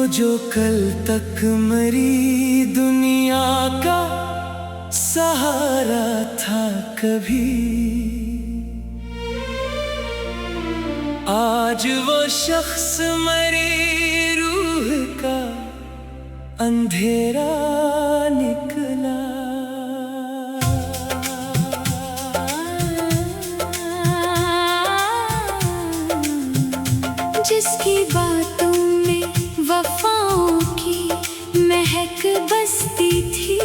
जो कल तक मेरी दुनिया का सहारा था कभी, आज वो शख्स मेरी रूह का अंधेरा निकला। जिसकी बातों में वफाओं की महक बसती थी,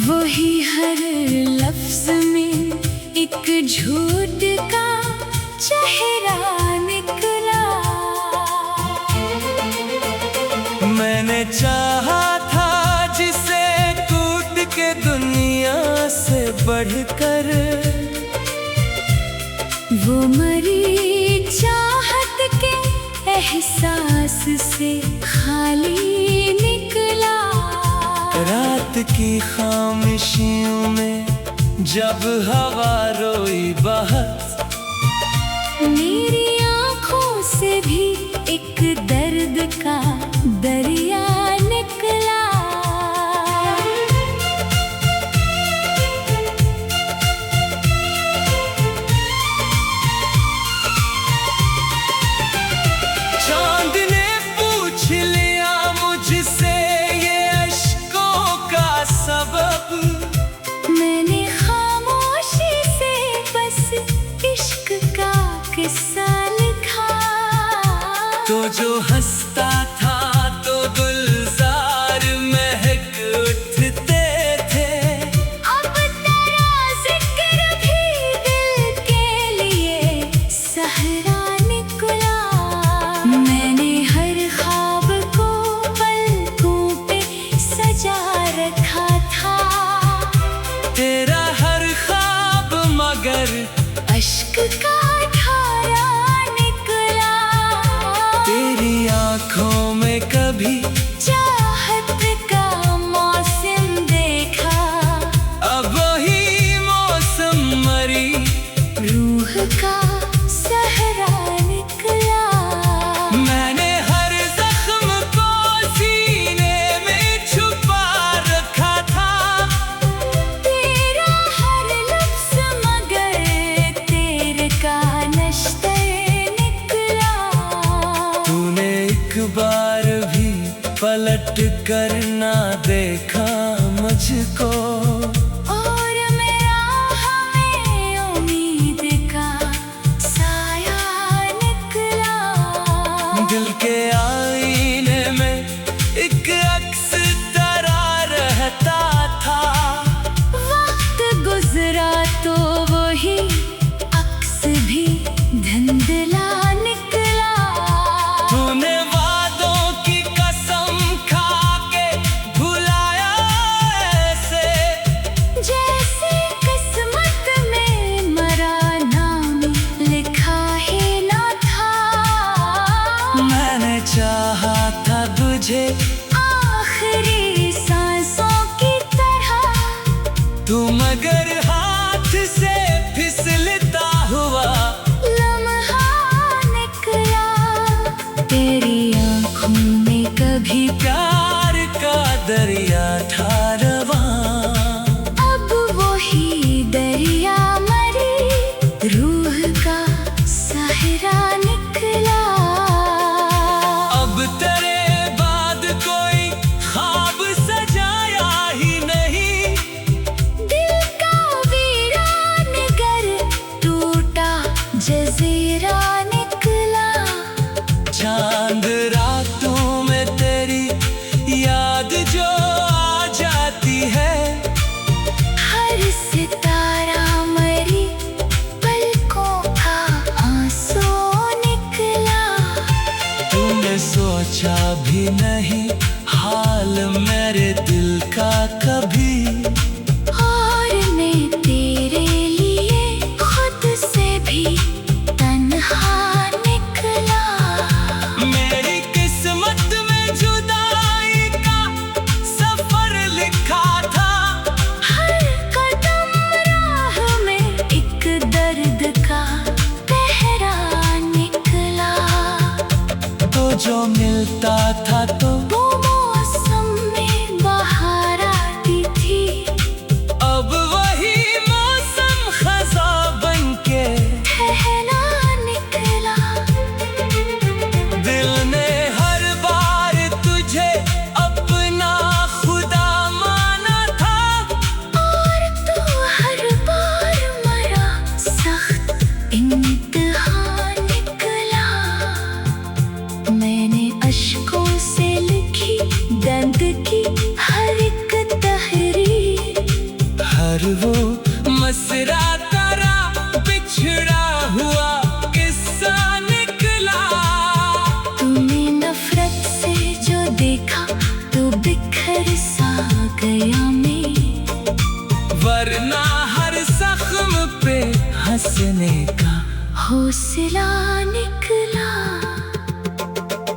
वही हर लफ्ज में एक झूठ का चेहरा निकला। मैंने चाहा था जिसे कूद के दुनिया से बढ़कर, वो मरी चाहत के एहसास से खाली निकला। रात की खामोशियों में जब हवा रोई बहुत, मेरी आँखों से भी एक दर्द का दरिया निकला। चांद ने पूछ लिया मुझसे ये अश्कों का सबब, मैंने खामोशी से बस इश्क का किस्सा लिखा। तो जो हंसता था तो गुलजार महक उठते थे, अब तेरा जिक्र भी दिल के लिए सहरा निकला। मैंने हर ख्वाब को पलकों पे सजा रखा था, तेरा हर ख्वाब मगर अश्क का धारा निकला। तेरी आँखों में कभी चाहत का मौसम देखा, अब वही मौसम मरी रूह का सहरा निकला। मैंने हर जख्म को सीने में छुपा रखा था, तेरा हर लफ्ज़ मगर तेरे का नश्तर निकला। तूने एक बार भी पलट कर ना देखा मुझको, और मेरा हमें उम्मीद का साया निकला। दिल के आईने में एक अक्स तरा रहता था, वक्त गुजरा तो वही अक्स भी धुंधला निकला। तूने वादों की कसम खा के भुलाया ऐसे, जैसे किस्मत में मरा नाम लिखा ही ना था। मैंने चाहा था तुझे आखिरी सांसों की तरह, तू मगर हाथ से फिसलता हुआ लम्हा निकला। तेरी आँखों में कभी प्यार का दरिया था रवां, अब वही दरिया मरी रूह का सहरा निकला। अब तेरे बाद कोई ख्वाब सजाया ही नहीं, दिल का वीरान गर टूटा जजीरा निकला। चांद रातों में तेरी याद जो आ जाती है, हर सितारा मरी पलकों का आंसू निकला। तूने सोचा भी नहीं हाल मेरे दिल का कभी, और मैं तेरे लिए खुद से भी तन्हा निकला। मेरी किस्मत में जुदाई का सफर लिखा था, हर कदम राह में एक दर्द का पहरा निकला। मसरा तारा बिछड़ा हुआ किस्सा निकला। तूने नफरत से जो देखा तो बिखर सा गया मैं, वरना हर जख्म पे हंसने का हौसला निकला।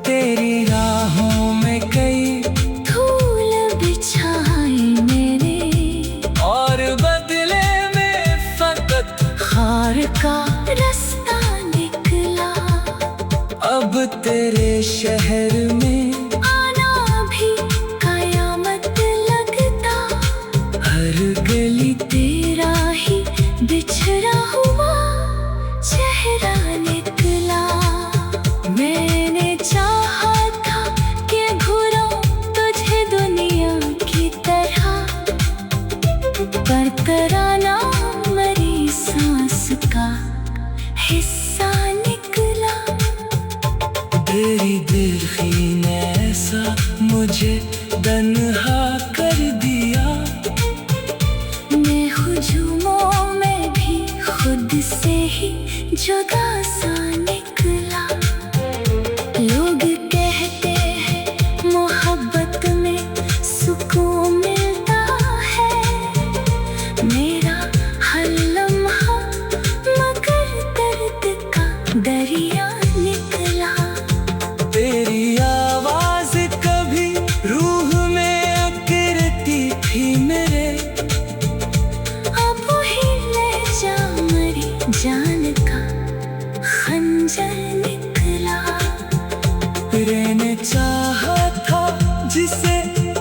तेरी राहों में कई धूल बिछाए मैंने, और बदले में फकत खार का रास्ता निकला। अब तेरे शहर में आना भी कयामत लगता, हर गली तेरा ही बिछड़ा हुआ चेहरा निकला। मैंने चाहा था कि घूरूं तुझे दुनिया की तरह, पर तराना मरी सांस का हिस्सा निकला। तेरी दिलखी ने ऐसा मुझे तन्हा कर दिया। मैं हुजूमों में भी खुद से ही जुदा सा निकला। लोग कहते हैं मोहब्बत में सुकून मिलता है, मेरा हर लम्हा मगर दर्द का दरिया निकला। तेरी आवाज कभी रूह में उकरती थी मेरे, अब ही ले जा मरी जान का खंजर निकला। मैंने चाहा था जिसे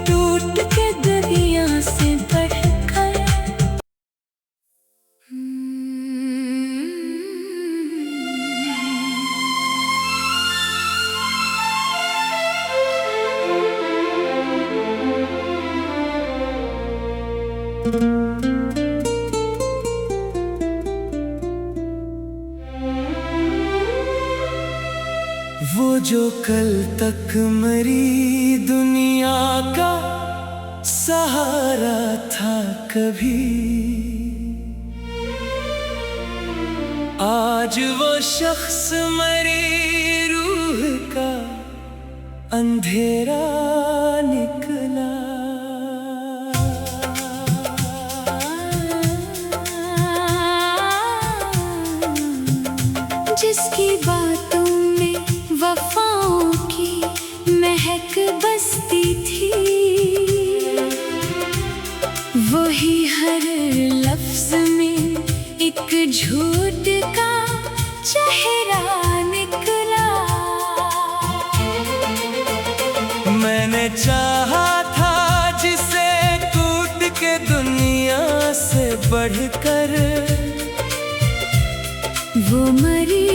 टूट के दुनिया से बढ़कर। वो जो कल तक मरी दुनिया का सहारा था कभी, आज वो शख्स मरी रूह का अंधेरा निकला। जिसकी बातों में वफाओं की महक बसती थी, वही हर लफ्ज में एक झूठ का चेहरा निकला। मैंने चाहा था जिसे टूट के दुनिया से बढ़कर, वो मरी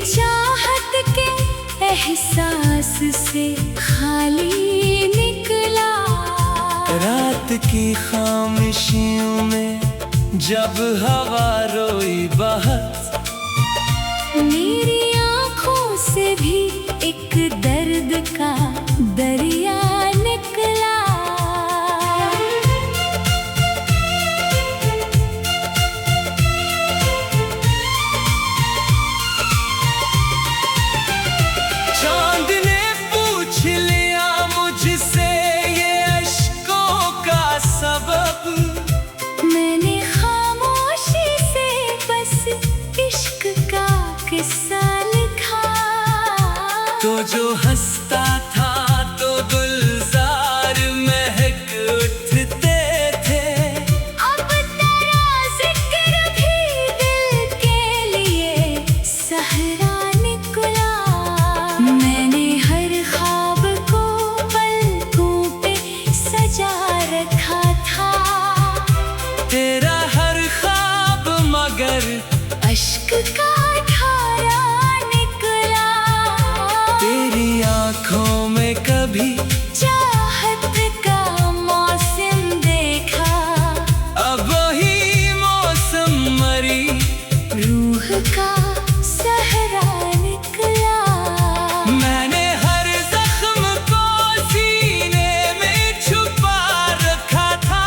चाहत के एहसास से खाली निकला। रात की खामोशियों में जब हवा रोई बहुत, मेरी आँखों से भी एक दर्द का दरिया निकला। चांद ने पूछ लिया मुझसे ये अश्कों का सबब, मैंने खामोशी से बस इश्क का किस्सा लिखा। तो जो हंसता था तो गुलजार महक उठते थे, अब तेरा जिक्र भी दिल के लिए सहरा निकला। मैंने हर ख्वाब को पलकों पे सजा रखा था, तेरा हर ख्वाब मगर अश्क का धारा निकला। तेरी आंखों में कभी चाहत का मौसम देखा, अब वही मौसम मरी रूह का सहरा निकला। मैंने हर जख्म को सीने में छुपा रखा था,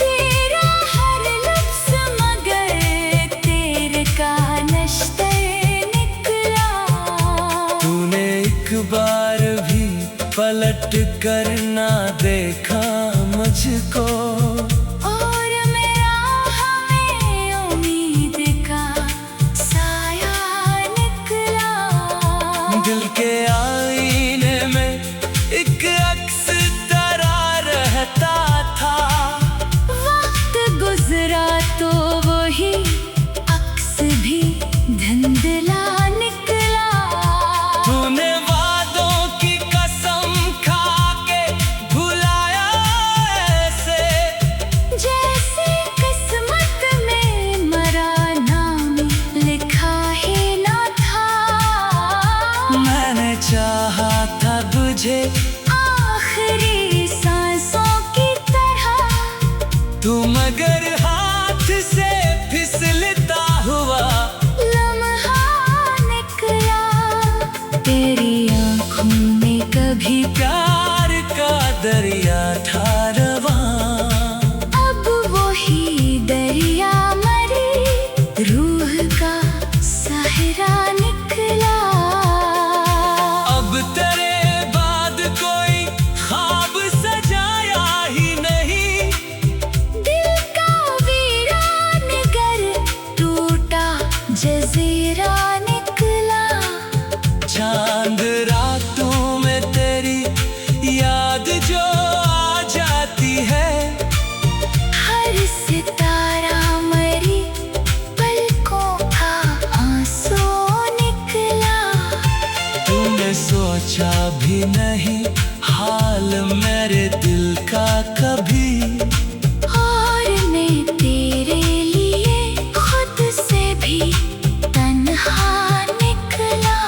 तेरा हर लफ्ज पलट कर ना देखा मुझको, और मेरा हमें उम्मीद का साया निकला। दिल के आईने में एक अक्स तरह रहता था। वक्त गुजरा तो वही अक्स भी धुंधला निकला। तूने वादों की कसम खा के भुलाया ऐसे, जैसे किस्मत में मरा नाम लिखा ही ना था। मैंने चाहा था तुझे आखिरी सांसों की तरह, तू मगर हाथ से फिसलता हुआ लम्हा निकला। तेरी आँखों में कभी प्यार का दरिया था रवां। अब वही दरिया मरी रूह का सहरा निकला। अब तेरे बाद कोई ख्वाब सजाया ही नहीं। दिल का वीरान घर टूटा जजीरा निकला। चांद रातों में तेरी याद जो आ जाती है, हर सितारा मरी पलकों का आंसू निकला। तूने सोचा भी नहीं हाल मेरे दिल का कभी। और मैं तेरे लिए खुद से भी तन्हा निकला।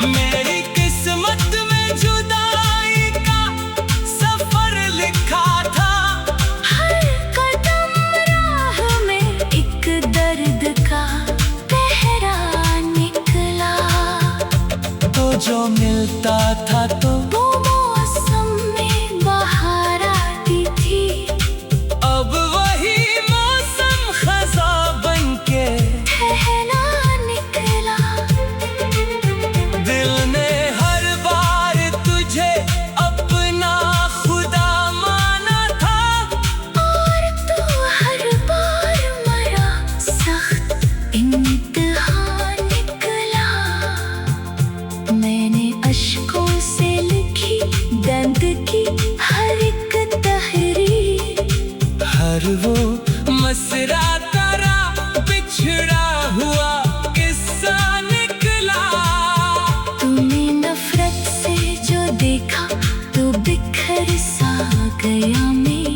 मेरी किस्मत में जुदाई का सफर लिखा था। हर कदम राह में एक दर्द का पहरा निकला। तो जो मिलता था तो वो मौसम में बहार आती थी। अब वही मौसम खज़ा बनके ठहरा निकला। दिल ने हर बार तुझे अपना खुदा माना था। और तू हर बार मरा सख्त इम्तिहान निकला। मैंने अश्कों से लिखी दर्द की हर एक तहरीर। हर वो मसरा तारा बिछड़ा हुआ किस्सा निकला। तूने नफरत से जो देखा तो बिखर सा गया मैं।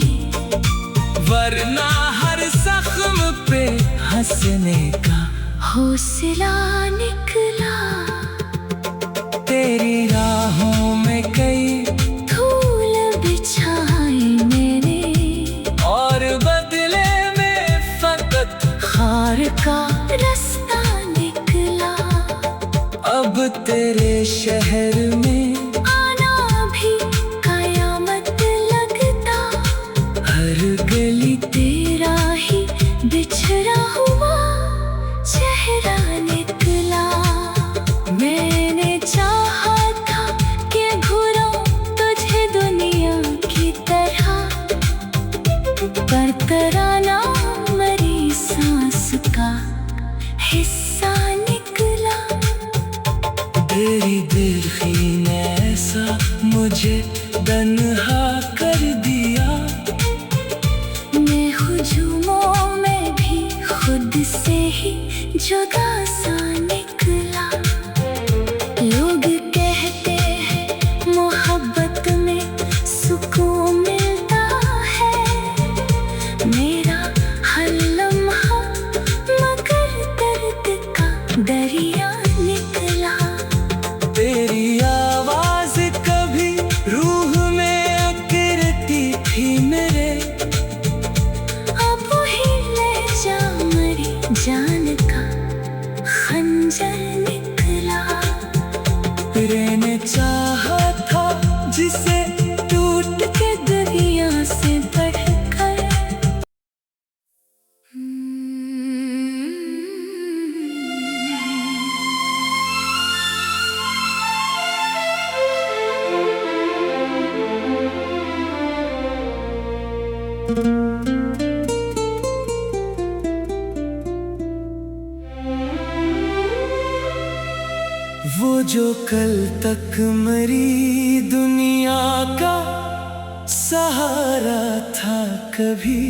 वरना हर जख्म पे हंसने का हौसला निकला। तेरी राहों में कई धूल बिछाई मैंने, और बदले में फकत खार का रास्ता निकला। अब तेरे शहर में आना भी कयामत लगता। हर गली तेरा ही बिछड़ा हुआ चेहरा निकला। मैंने चाहा था कि घुराऊं तुझे दुनिया की तरह, पर तराना मरी सांस का हिस्सा निकला। तेरी दिलखी ने ऐसा मुझे तन्हा कर दिया। मैं हुजूमों में भी खुद से ही जुदा सा निकला। लोग कहते हैं मोहब्बत में सुकून मिलता है। मेरा हर लम्हा मगर दर्द का दरिया निकला। तेरी आवाज कभी रूह में अकरती थी मेरे। अब वही ले जा मरी जान का खंजर निकला। मैंने चाहा था जिसे टूट के दरिया से बढ़कर जो कल तक मरी दुनिया का सहारा था कभी,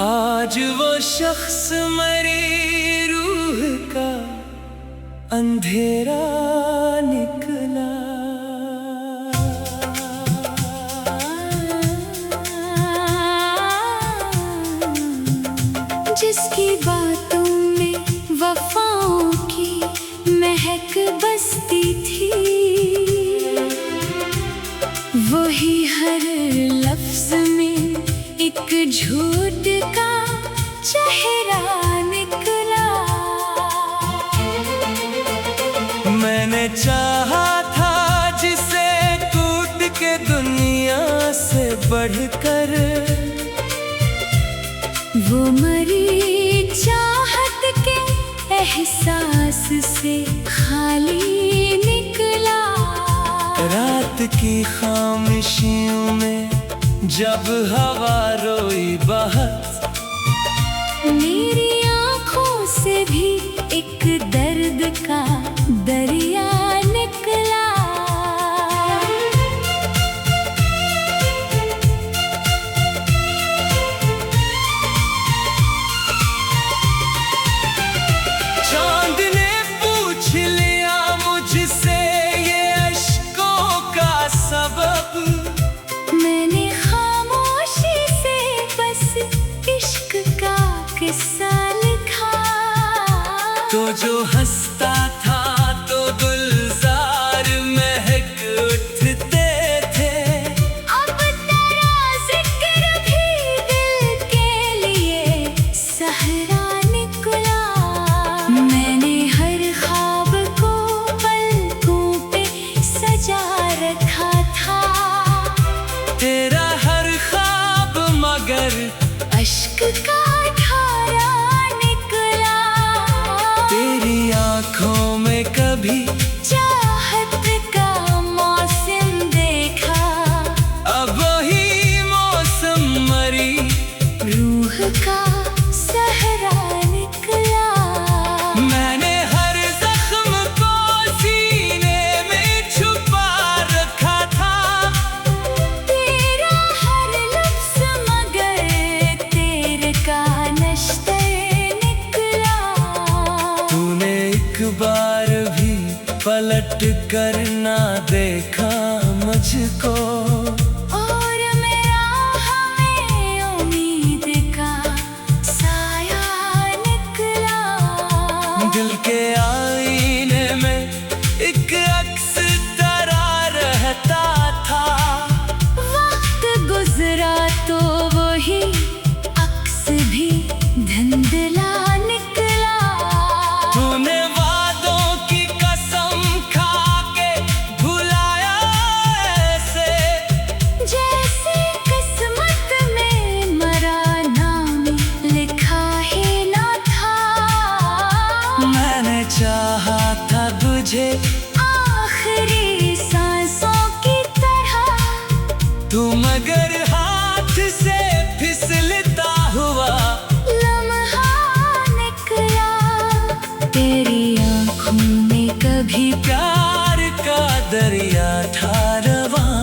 आज वो शख्स मरी रूह का अंधेरा निकला। जिसकी बातों में वफाओं की महक बसती थी, वही हर लफ्ज में एक झूठ का चेहरा निकला। मैंने चाहा था जिसे टूट के दुनिया से बढ़कर, वो मरी चाहत के एहसास से खाली निकला। रात की खामोशियों में जब हवा रोई बहुत, मेरी आँखों से भी एक दर्द का दरिया निकला। चांद ने पूछ लिया मुझसे ये अश्कों का सबब, मैंने खामोशी से बस इश्क का किस्सा लिखा। तो जो हंसता था तो गुलजार महक उठते थे, अब तेरा जिक्र भी दिल के लिए सहरा निकला। मैंने हर ख्वाब को पलकों पे सजा रखा था, तेरा हर ख्वाब मगर अश्क का धारा निकला। तेरी आँखों में कभी चाहत का मौसम देखा, अब वही मौसम मरी रूह का सहरा निकला। मैंने हर जख्म को सीने में छुपा रखा था, तेरा हर लफ्ज़ मगर तेरे का नश्ते निकला। तूने एक बार भी पलट कर ना देखा मुझको, और मेरा हमें उम्मीद का साया निकला। दिल के आईने में एक अक्स तरा रहता था, वक्त गुजरा तो वही अक्स भी धुंधला निकला। तूने वादों की कसम खा के भुलाया ऐसे, जैसे किस्मत में मरा नाम लिखा ही ना था। मैंने चाहा था तुझे आखिरी सांसों की तरह, तू मगर हाथ से फिसलता हुआ लम्हा निकला। तेरी आँखों में कभी प्यार का दरिया था रवां,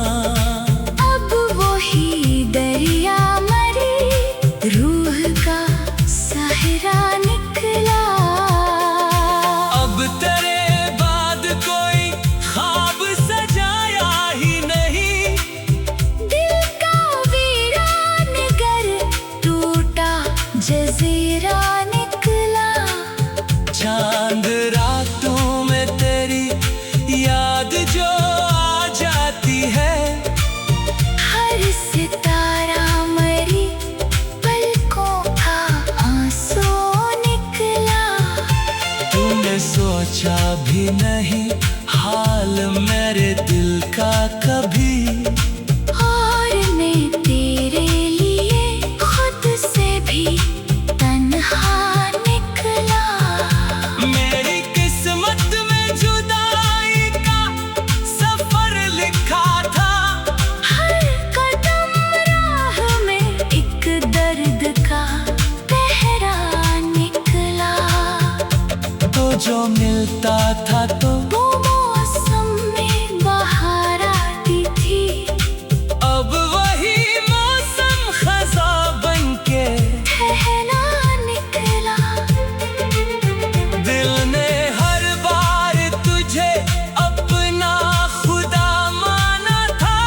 अब वही दरिया मरी रूह का सहरा निकला। अब तेरे बाद कोई ख्वाब सजाया ही नहीं, दिल का वीरान घर टूटा जजीरा निकला। चांद रातों में तेरी याद जो आ जाती है, हर सितारा मरी पलकों का आंसू निकला। तूने सोचा भी नहीं हाल मेरे दिल का कभी, और मैं तेरे लिए खुद से भी तन्हा निकला। मेरी किस्मत में जुदाई का सफर लिखा था, हर कदम राह में एक दर्द का पहरा निकला। छूता था तो वो मौसम में बहार आती थी। अब वही मौसम खज़ा बनके ठहरा निकला। दिल ने हर बार तुझे अपना खुदा माना था,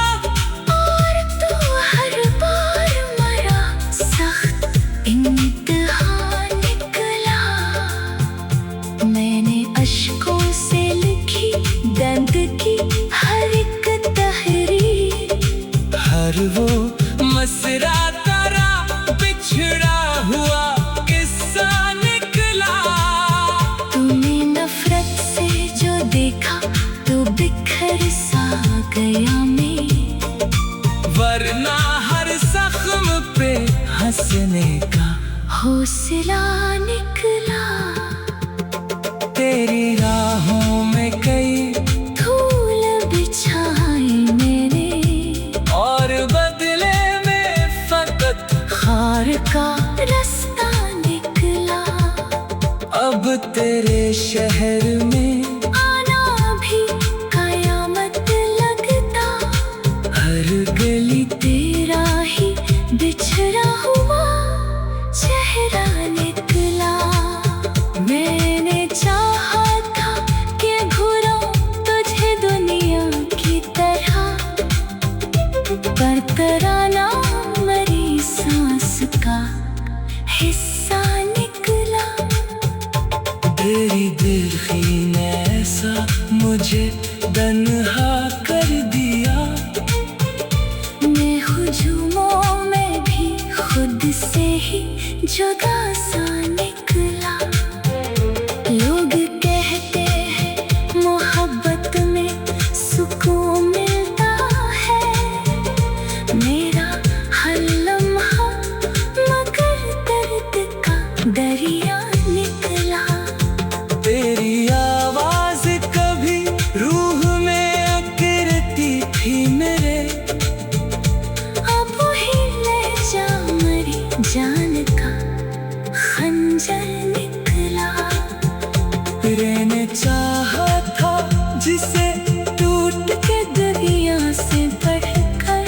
और तू हर बार मरा सख्त इम्तिहान निकला। मैंने अश्कों से लिखी दर्द की हर एक तहरीर। हर वो मसरा तेरा बिछड़ा हुआ किस्सा निकला। तूने नफरत से जो देखा तो बिखर सा गया मैं। वरना हर जख्म पे हंसने का हौसला निकला। तेरी राहों में कई धूल बिछाए मैंने, और बदले में फकत खार का रास्ता निकला। अब तेरे शहर में आना भी कयामत लगता। हर गली तेरा ही बिछड़ा हुआ चेहरा निकला। मैंने चाहा था कि घुराऊं तुझे दुनिया की तरह, पर तराना मरी सांस का हिस्सा निकला। तेरी दिलखी ने ऐसा मुझे तन्हा कर दिया। मैं हुजूमों में भी खुद से ही जुदा सा निकला। लोग कहते हैं मोहब्बत में सुकून मिलता है। मेरा हर लम्हा मगर दर्द का दरिया निकला। तेरी आवाज कभी रूह में अकरती थी मेरे। अब वही ले जा मरी जान का खंजर निकला। मैंने चाहा था जिसे टूट के दरिया से बढ़कर।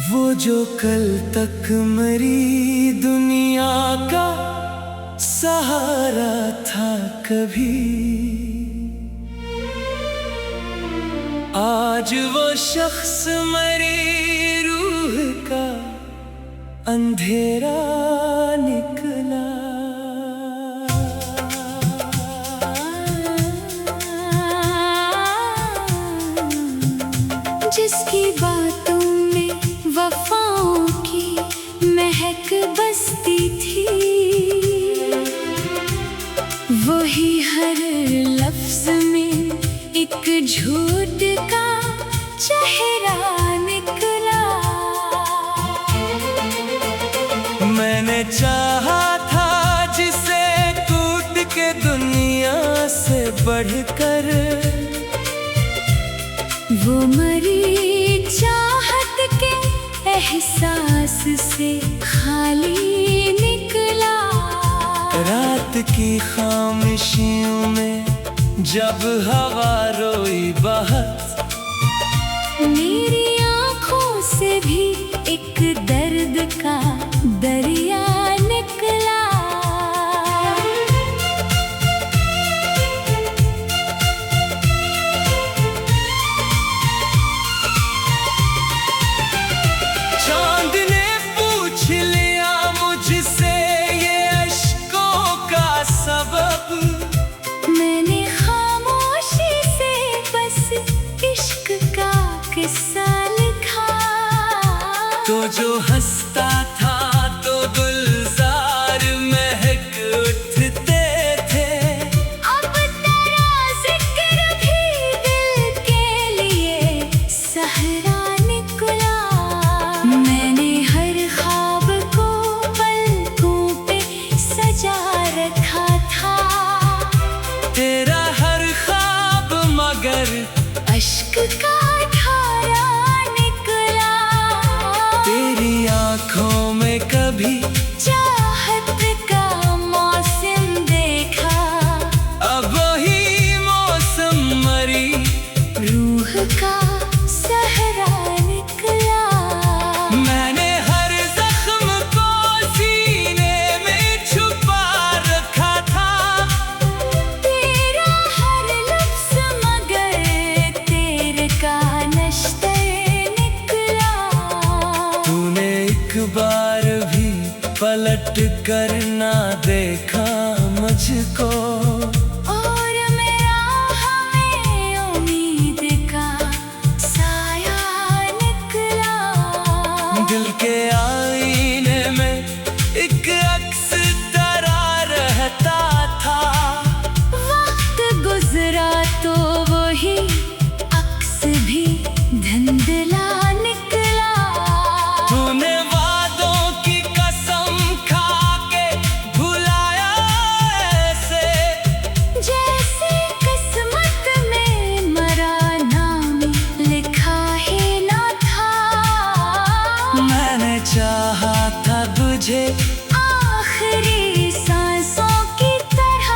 वो जो कल तक मरी दुनिया का सहारा था कभी, आज वो शख्स मरी रूह का अंधेरा निकला। जिसकी बातों में वफाओं की महक बसती थी, वही हर लफ्ज में एक झूठ का चेहरा निकला। मैंने चाहा था जिसे टूट के दुनिया से बढ़कर, वो मरी चाहत के एहसास से खाली निकला। रात की खामोशियों में जब हवा रोई बहुत, मेरी आँखों से भी एक दर्द का दरिया निकला। चांद ने पूछ लिया मुझसे ये अश्कों का सबब, मैंने खामोशी से बस इश्क का किस्सा लिखा। तो जो हंसता था तो मगर अश्क का धारा निकला। तेरी आंखों में कभी चाहत का मौसम देखा। अब वही मौसम मरी रूह का सहरा निकला। मैंने हर जख्म को सीने में छुपा रखा था। तेरा हर लफ्ज़ मगर तेरे का नश्ते निकला। तूने एक बार भी पलट कर ना देखा मुझको। और मेरा हमें उम्मीद का साया निकला। दिल के आईने में एक अक्स तरा रहता था। वक्त गुजरा तो वही अक्स भी धुंधला निकला। तूने वादों की कसम खा के भुलाया ऐसे, जैसे किस्मत में मरा नाम लिखा ही ना था। मैंने चाहा था तुझे आखिरी सांसों की तरह।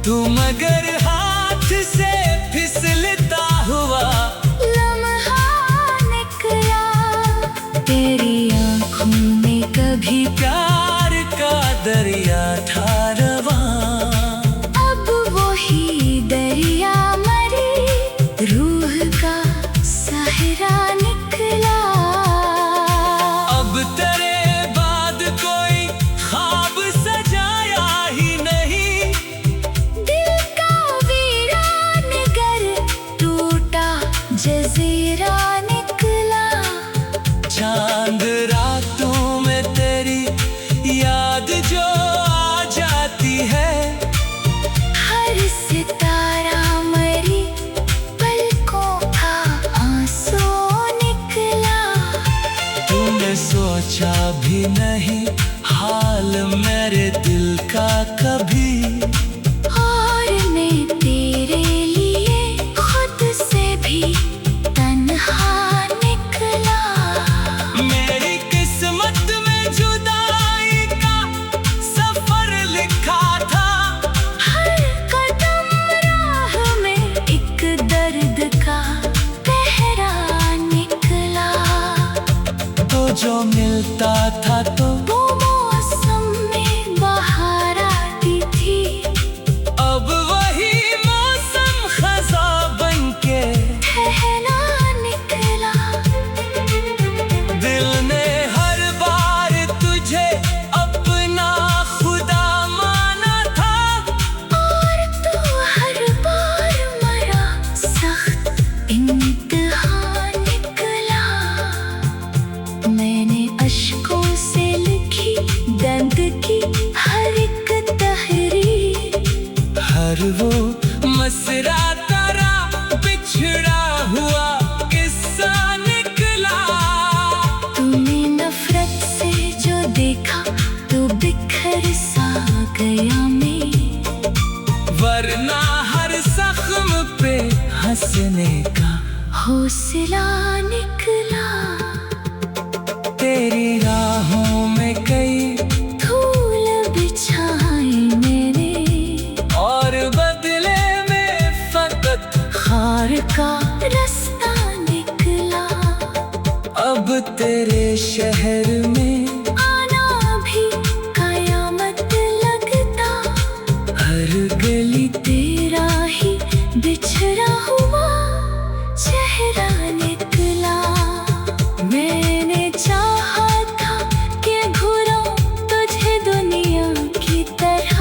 तू मगर हाथ से फिसलता हुआ लम्हा निकला। तेरी आंखों में कभी प्यार का दरिया था रवां। अब वही दरिया मरी रूह का सहरा निकला। अब तेरे बाद कोई ख्वाब सजाया ही नहीं। दिल का वीरान गर टूटा जजीरा निकला। चांद रातों में तेरी याद जो आ जाती है। हर सितारा मरी पलकों का आंसू निकला। तूने सोचा भी नहीं हाल मेरे दिल का कभी। और मैं तेरे लिए खुद से भी तन्हा निकला। मेरी किस्मत में जुदाई का सफर लिखा था। हर कदम राह में एक दर्द का पहरा निकला। तो जो मिलता था तो वो मौसम में बहार आती थी। अब वही मौसम खज़ा बनके ठहरा निकला। दिल ने हर बार तुझे अपना खुदा माना था। और तू हर बार मरा सख्त इम्तिहान निकला। मैंने अश्कों से लिखी दर्द की हर एक तहरीर। हर वो मसरा तारा बिछड़ा हुआ किस्सा निकला। तूने नफरत से जो देखा तो बिखर सा गया मैं। वरना हर जख्म पे हंसने का हौसला निकला। तेरी राहों में कई धूल बिछाई मैंने। और बदले में फकत खार का रास्ता निकला। अब तेरे शहर में आना भी कयामत लगता। हर गली तेरा ही बिछड़ा हुआ चेहरा निकला। मैंने चाहा था कि घूरूं तुझे दुनिया की तरह।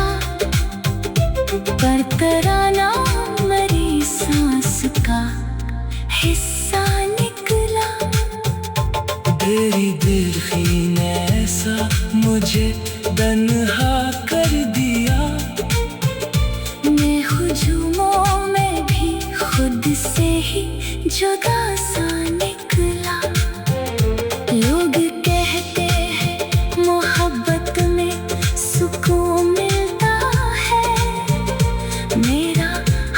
पर तराना मरी सांस का हिस्सा निकला। तेरी दिलखी ने ऐसा मुझे तन्हा कर दिया। मैं हुजूमों में भी खुद से ही जुदा सा निकला। लोग कहते हैं मोहब्बत में सुकून मिलता है। मेरा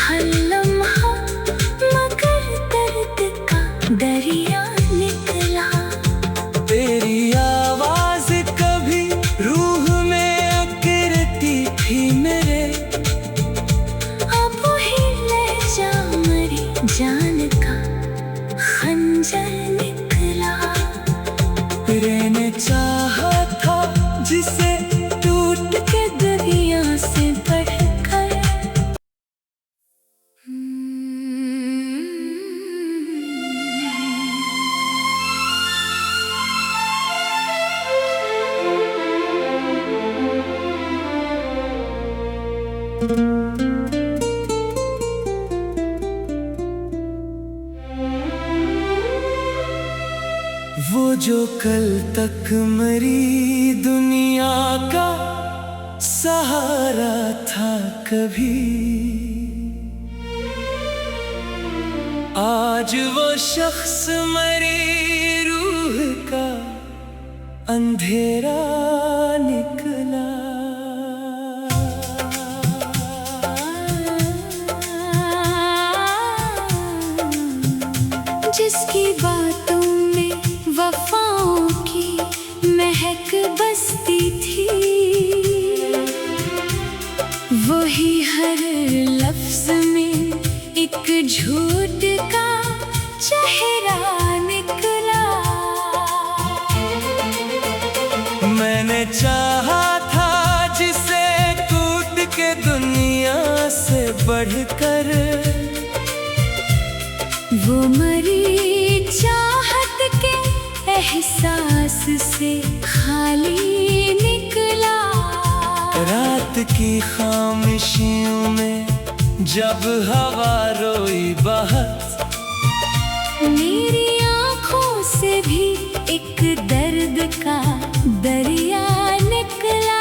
हर लम्हा जो कल तक मेरी दुनिया का सहारा था कभी, आज वो शख्स मेरी रूह का अंधेरा निकला। जिसकी बातों में वफाओं की महक बसती थी, वही हर लफ्ज में एक झूठ का चेहरा निकला। मैंने चाहा था जिसे कूद के दुनिया से बढ़कर, वो मरी चाहत के एहसास से खाली निकला। रात की खामोशियों में जब हवा रोई बहुत, मेरी आँखों से भी एक दर्द का दरिया निकला।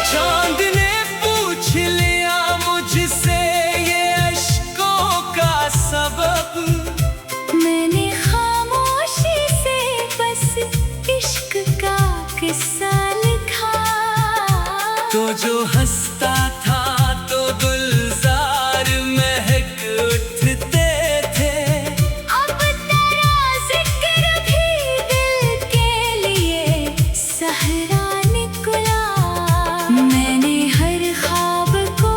चांद ने पूछ लिया मुझसे ये अश्कों का सबब, मैंने खामोशी से बस इश्क का किस्सा लिखा। तो जो हंसता था तो गुलजार महक उठते थे, अब तेरा जिक्र भी दिल के लिए सहरा निकला। मैंने हर ख्वाब को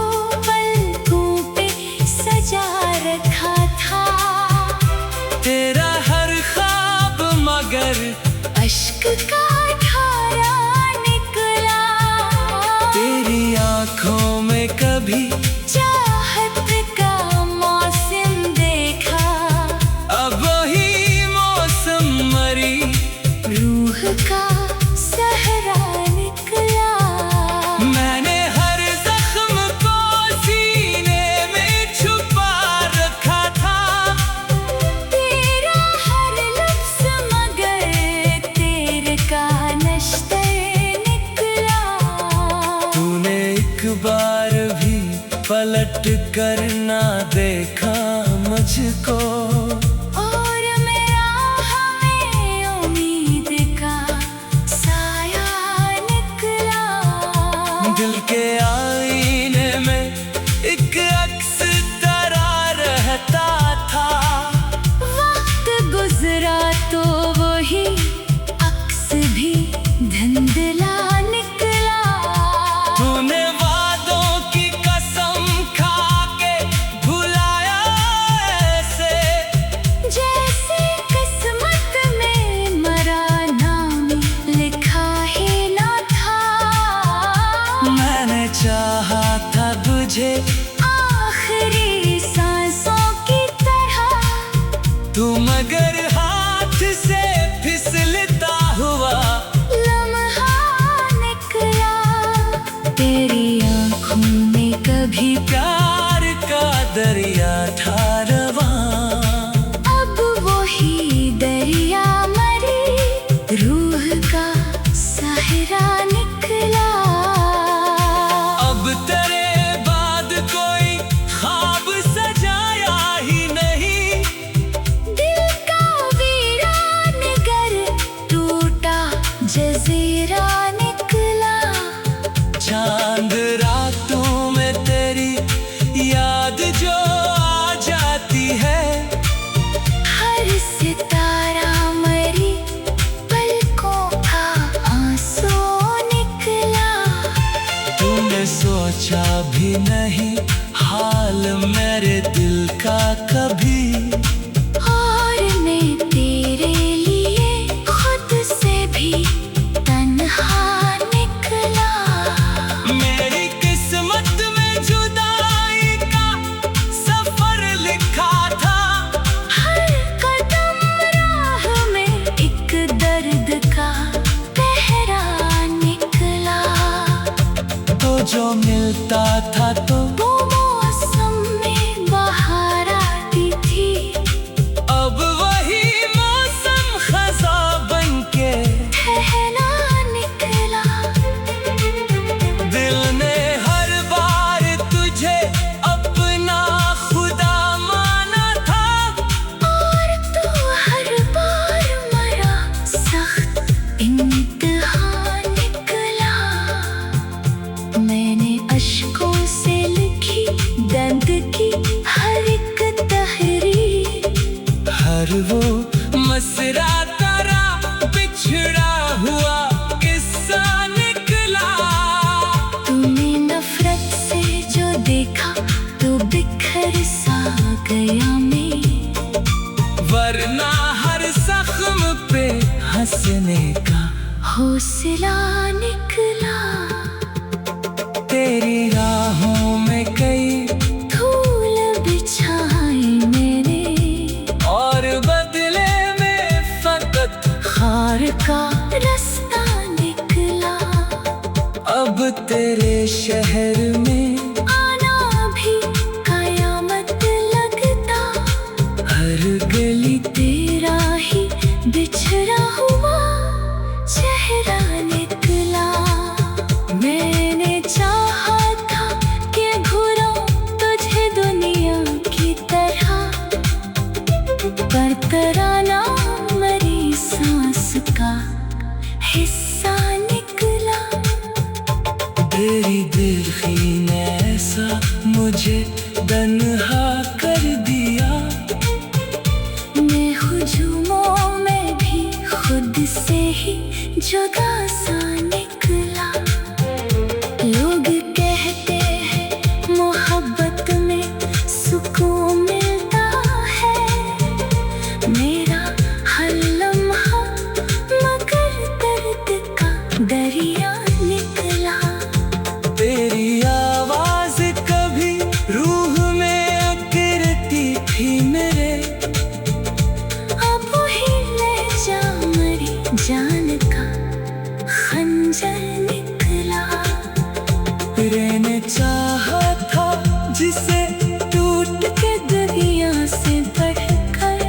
पलकों पे सजा रखा था, तेरा हर ख्वाब मगर अश्क का धारा निकला। तेरी आँखों में कभी चाहत का मौसम देखा, अब वही मौसम मरी रूह का सहरा निकला। मैंने हर जख्म को सीने में छुपा रखा था, तेरा हर लफ्ज़ मगर तेरे का नश्तर निकला। तूने एक बार भी पलट कर ना देखा मुझको, और मेरा हमें उम्मीद का साया निकला। दिल के आईने में एक अक्स तरा रहता था, वक्त गुजरा तो वही अक्स भी धुंधला निकला। तूने वादों की कसम खा के भुलाया ऐसे, जैसे किस्मत में मरा नाम लिखा ही ना था। मैंने चाहा था तुझे आखिरी सांसों की तरह, तू मगर हाथ से फिसलता हुआ लम्हा निकला। तेरी आँखों में कभी प्यार का दरिया था रवां, अब वही दरिया मरी रूह का सहरा निकला। अब तेरे बाद कोई ख्वाब सजाया ही नहीं, दिल का वीरान घर टूटा जजीरा निकला। चांद रातों में तेरी याद जो आ जाती है, हर सितारा मरी पलकों का आंसू निकला। तूने सोचा भी नहीं हाल मेरे दिल का कभी, और मैं तेरे लिए खुद से भी तन्हा निकला। मेरी किस्मत में जुदाई का सफर लिखा था, हर कदम राह में एक दर्द का पहरा निकला। सोचता था तो वो मौसम में बाहर आती थी। अब वही मौसम खज़ा बनके ठहरा निकला। दिल ने हर बार तुझे अपना खुदा माना था, और तू हर बार मरा सख्त इम्तिहान निकला। मैंने अश्कों से लिखी दर्द की हर एक तहरीर। हर वो मसरा तारा बिछड़ा हुआ किस्सा निकला। तूने नफरत से जो देखा तो बिखर सा गया मैं। वरना हर जख्म पे हंसने का हौसला निकला। तेरी राहों में कई धूल बिछाए मैंने, और बदले में फकत खार का रास्ता निकला। अब तेरे शहर में आना भी कयामत लगता। हर गली तेरा ही बिछड़ा हुआ चेहरा निकला। मैंने चाहा था कि घुराऊं तुझे दुनिया की तरह, पर तराना मरी सांस का हिस्सा निकला। तेरी दिलखी ने ऐसा मुझे तन्हा कर दिया। मैं हुजूमों में भी खुद से ही जुदा सा निकला। लोग कहते हैं मोहब्बत में सुकून मिलता है। मेरा हर लम्हा मगर दर्द का दरिया निकला। तेरी आवाज कभी रूह में उतरती थी मेरे, अब ही ले जा मरी जान का खंजर निकला। मैंने चाहा था जिसे टूट के दुनिया से बढ़कर।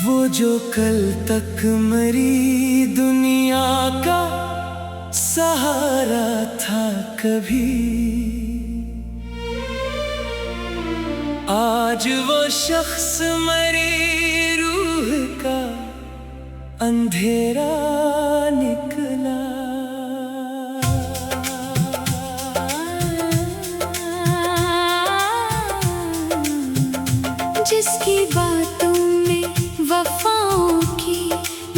वो जो कल तक मरी दुनिया का सहारा था कभी, आज वो शख्स मरी रूह का अंधेरा निकला। जिसकी बातों में वफाओं की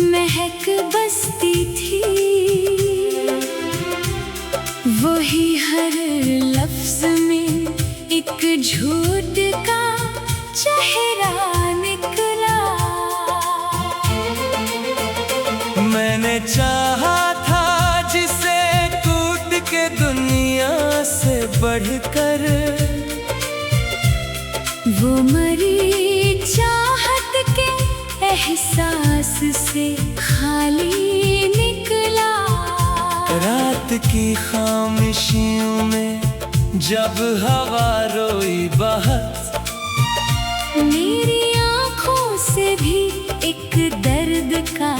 महक बसती थी, वही हर लफ्ज में एक झूठ का चेहरा निकला। मैंने चाहा था जिसे टूट के दुनिया से बढ़कर, वो मरी चाहत के एहसास से खाली निकला। रात की खामोशियों में जब हवा रोई बहुत, मेरी आँखों से भी एक दर्द का